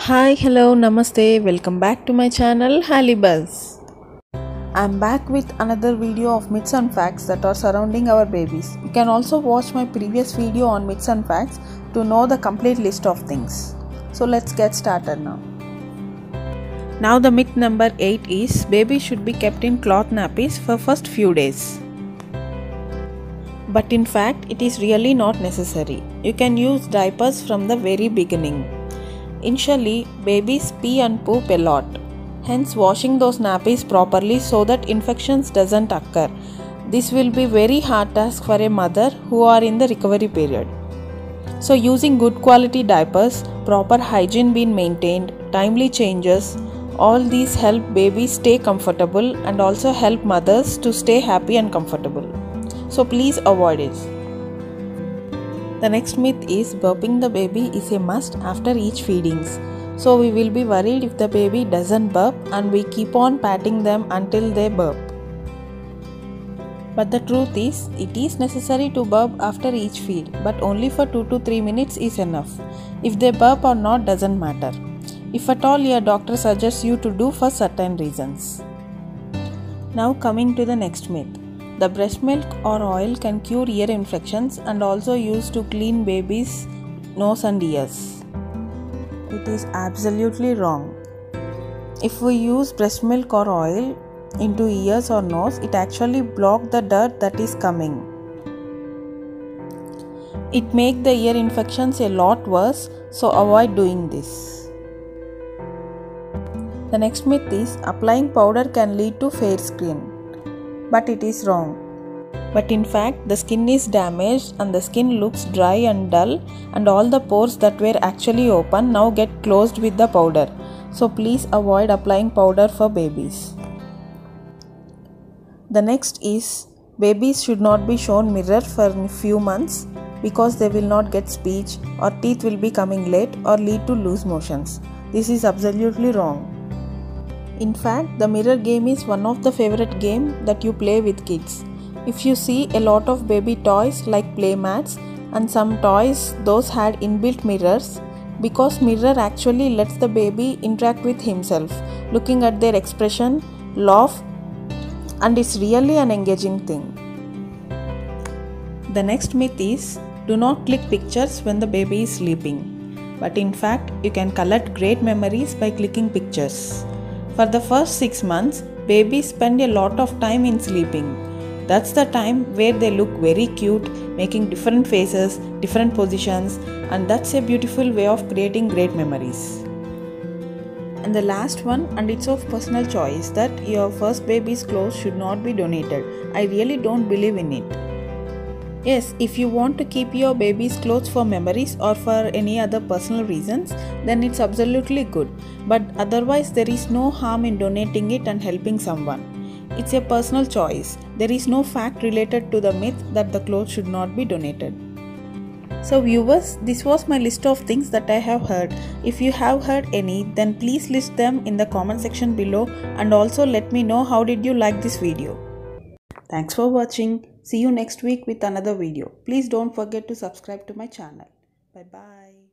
Hi, hello, namaste. Welcome back to my channel Halibuzz. I'm back with another video of myths and facts that are surrounding our babies. You can also watch my previous video on myths and facts to know the complete list of things. So let's get started now. Now the myth number 8 is babies should be kept in cloth nappies for first few days. But in fact, it is really not necessary. You can use diapers from the very beginning. Initially, babies pee and poop a lot. Hence, washing those nappies properly so that infections doesn't occur. This will be very hard task for a mother who are in the recovery period. So, using good quality diapers, proper hygiene being maintained, timely changes, all these help babies stay comfortable and also help mothers to stay happy and comfortable. So, please avoid it. The next myth is burping the baby is a must after each feedings. So we will be worried if the baby doesn't burp and we keep on patting them until they burp. But the truth is, it is necessary to burp after each feed, but only for 2 to 3 minutes is enough. If they burp or not doesn't matter. If at all your doctor suggests you to do for certain reasons. Now coming to the next myth. The breast milk or oil can cure ear infections and also used to clean babies' nose and ears. It is absolutely wrong. If we use breast milk or oil into ears or nose, it actually blocks the dirt that is coming. It makes the ear infections a lot worse, so avoid doing this. The next myth is applying powder can lead to fair skin. But it is wrong. But in fact, the skin is damaged and the skin looks dry and dull, and all the pores that were actually open now get closed with the powder. So please avoid applying powder for babies. The next is babies should not be shown mirror for a few months because they will not get speech or teeth will be coming late or lead to loose motions. This is absolutely wrong. In fact, the mirror game is one of the favorite games that you play with kids. If you see a lot of baby toys like play mats and some toys, those had inbuilt mirrors because mirror actually lets the baby interact with himself, looking at their expression, laugh, and it's really an engaging thing. The next myth is do not click pictures when the baby is sleeping. But in fact, you can collect great memories by clicking pictures. For the first 6 months, babies spend a lot of time in sleeping. That's the time where they look very cute, making different faces, different positions, and that's a beautiful way of creating great memories. And the last one, and it's of personal choice, that your first baby's clothes should not be donated. I really don't believe in it. Yes, if you want to keep your baby's clothes for memories or for any other personal reasons, then it's absolutely good. But otherwise, there is no harm in donating it and helping someone. It's a personal choice. There is no fact related to the myth that the clothes should not be donated. So viewers, this was my list of things that I have heard. If you have heard any, then please list them in the comment section below and also let me know how did you like this video. Thanks for watching. See you next week with another video. Please don't forget to subscribe to my channel. Bye bye.